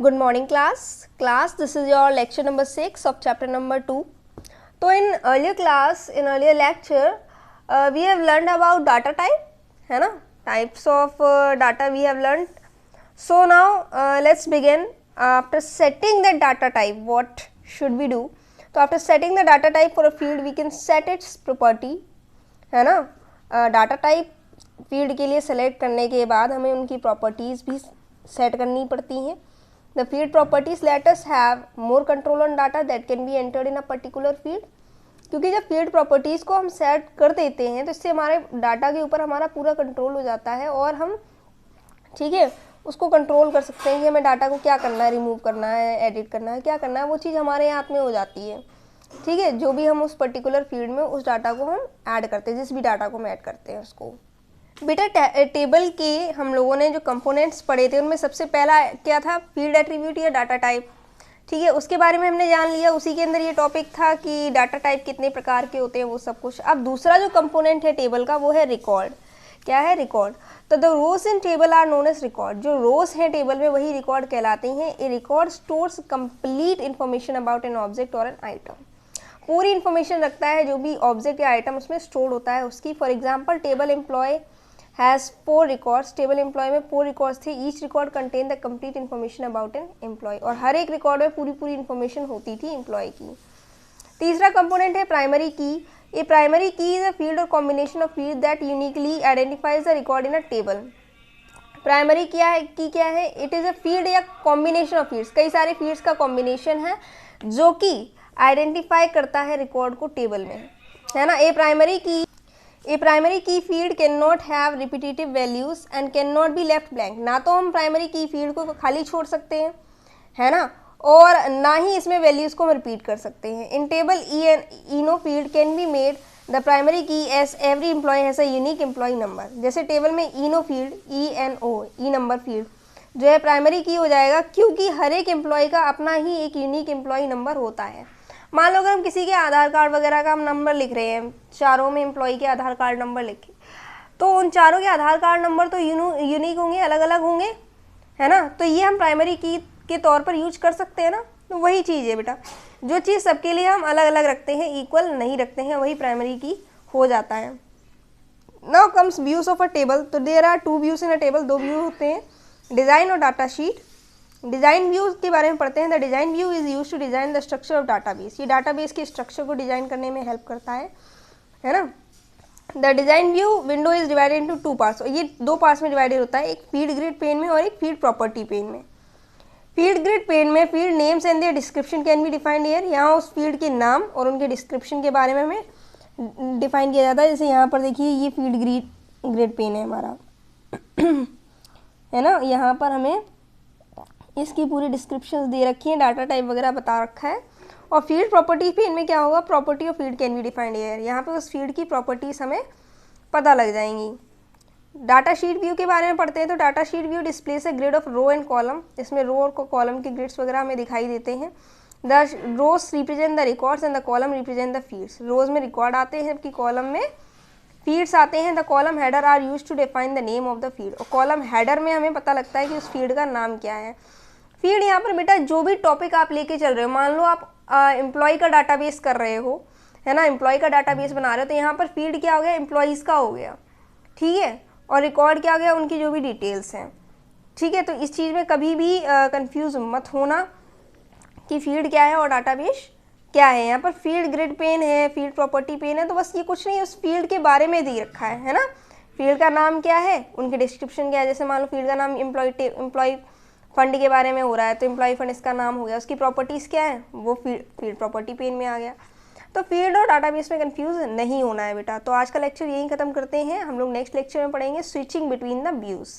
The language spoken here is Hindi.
Good morning class. This is your lecture number 6 of chapter number 2. So in earlier lecture, we have learned about data type, है ना? Types of data we have learned. So now let's begin. After setting the data type, what should we do? So after setting the data type for a field, we can set its property, है ना? Data type field के लिए select करने के बाद हमें उनकी properties भी set करनी पड़ती हैं. The field properties let us have more control on data that can be entered in a particular field. क्योंकि जब फील्ड प्रॉपर्टीज़ को हम सेट कर देते हैं तो इससे हमारे डाटा के ऊपर हमारा पूरा कंट्रोल हो जाता है और हम ठीक है उसको कंट्रोल कर सकते हैं कि हमें डाटा को क्या करना है, रिमूव करना है, एडिट करना है, क्या करना है, वो चीज़ हमारे हाथ में हो जाती है. ठीक है, जो भी हम उस पर्टिकुलर फील्ड में उस डाटा को हम ऐड करते हैं, जिस भी डाटा को हम ऐड करते हैं उसको. बेटा टेबल के हम लोगों ने जो कंपोनेंट्स पढ़े थे उनमें सबसे पहला क्या था, फील्ड एट्रीब्यूट या डाटा टाइप. ठीक है, उसके बारे में हमने जान लिया. उसी के अंदर ये टॉपिक था कि डाटा टाइप कितने प्रकार के होते हैं, वो सब कुछ. अब दूसरा जो कंपोनेंट है टेबल का वो है रिकॉर्ड. क्या है? रिकॉर्ड. तो the rows in table are known as record. जो रोज हैं टेबल में वही रिकॉर्ड कहलाते हैं. A record stores complete information about an object और एन आइटम. पूरी इन्फॉर्मेशन रखता है जो भी ऑब्जेक्ट या आइटम उसमें स्टोर होता है उसकी. For example table employee has 4 records. Table employee में 4 रिकॉर्ड्स थे. Each record contain the complete information about an employee. और हर एक रिकॉर्ड में पूरी इन्फॉर्मेशन होती थी एम्प्लॉय की. तीसरा कंपोनेंट है प्राइमरी की. ए प्राइमरी की इज अ फील्ड और combination of field that uniquely identifies the record in a table. Primary क्या है? इट इज़ अ फील्ड या कॉम्बिनेशन ऑफ फील्ड्स. कई सारे फील्ड्स का कॉम्बिनेशन है जो कि आइडेंटिफाई करता है रिकॉर्ड को टेबल में, है ना. A primary key field cannot have repetitive values and cannot be left blank. ना तो हम प्राइमरी की फील्ड को खाली छोड़ सकते हैं, है ना, और ना ही इसमें वैल्यूज़ को हम रिपीट कर सकते हैं. In table E no field can be made the primary key as every employee has a unique employee number. जैसे टेबल में E no field E number field जो है प्राइमरी की हो जाएगा क्योंकि हर एक एम्प्लॉय का अपना ही एक यूनिक एम्प्लॉय नंबर होता है. मान लो अगर हम किसी के आधार कार्ड वगैरह का हम नंबर लिख रहे हैं, चारों में एम्प्लॉय के आधार कार्ड नंबर लिखे, तो उन चारों के आधार कार्ड नंबर तो यूनिक होंगे, अलग अलग होंगे, है ना. तो ये हम प्राइमरी की के तौर पर यूज कर सकते हैं ना. तो वही चीज़ है बेटा, जो चीज़ सबके लिए हम अलग अलग रखते हैं, इक्वल नहीं रखते हैं, वही प्राइमरी की हो जाता है. Now comes views of a table. तो there are 2 views in a table. 2 view होते हैं, डिज़ाइन और डाटा शीट. डिज़ाइन व्यू के बारे में पढ़ते हैं. The design view is use to design the structure of database. ये डाटाबेस के स्ट्रक्चर को डिज़ाइन करने में हेल्प करता है ना. The design view window is divided into 2 parts. ये 2 पार्ट्स में डिवाइडेड होता है, एक फील्ड ग्रिड पेन में और एक फील्ड प्रॉपर्टी पेन में. फील्ड ग्रिड पेन में field names and there description can be defined here. यहाँ उस फील्ड के नाम और उनके डिस्क्रिप्शन के बारे में हमें डिफाइन किया जाता है. जैसे यहाँ पर देखिए ये फील्ड ग्रिड पेन है हमारा, है ना. यहाँ पर हमें इसकी पूरी डिस्क्रिप्शंस दे रखी हैं, डाटा टाइप वगैरह बता रखा है. और फील्ड प्रॉपर्टीज पे इनमें क्या होगा, property of field can be defined here. यहाँ पे उस फील्ड की प्रॉपर्टीज हमें पता लग जाएंगी. डाटा शीट व्यू के बारे में पढ़ते हैं. तो data sheet view displays a grid of row and column. इसमें रो और कॉलम के ग्रिड्स वगैरह हमें दिखाई देते हैं. The rows represent the records and the column represent the fields. Rows में रिकॉर्ड आते हैं जबकि कॉलम में फील्ड्स आते हैं. The column header are use to define the name of the field. और कॉलम हेडर में हमें पता लगता है कि उस फील्ड का नाम क्या है. फील्ड यहाँ पर बेटा जो भी टॉपिक आप लेके चल रहे हो, मान लो आप एम्प्लॉय का डाटाबेस कर रहे हो, है ना, एम्प्लॉय का डाटाबेस बना रहे हो, तो यहाँ पर फील्ड क्या हो गया, एम्प्लॉयज़ का हो गया. ठीक है, और रिकॉर्ड क्या हो गया, उनकी जो भी डिटेल्स हैं. ठीक है, तो इस चीज़ में कभी भी कंफ्यूज मत होना कि फील्ड क्या है और डाटाबेस क्या है. यहाँ पर फील्ड ग्रिड पेन है, फील्ड प्रॉपर्टी पेन है, तो बस ये कुछ नहीं, उस फील्ड के बारे में दे रखा है ना. फील्ड का नाम क्या है, उनके डिस्क्रिप्शन क्या है. जैसे मान लो फील्ड का नाम एम्प्लॉय फंड के बारे में हो रहा है, तो एम्प्लॉय फंड इसका नाम हो गया. उसकी प्रॉपर्टीज़ क्या है, वो फील्ड प्रॉपर्टी पेन में आ गया. तो फील्ड और डाटाबेस में कंफ्यूज नहीं होना है बेटा. तो आज का लेक्चर यहीं ख़त्म करते हैं. हम लोग नेक्स्ट लेक्चर में पढ़ेंगे स्विचिंग बिटवीन द व्यूज़.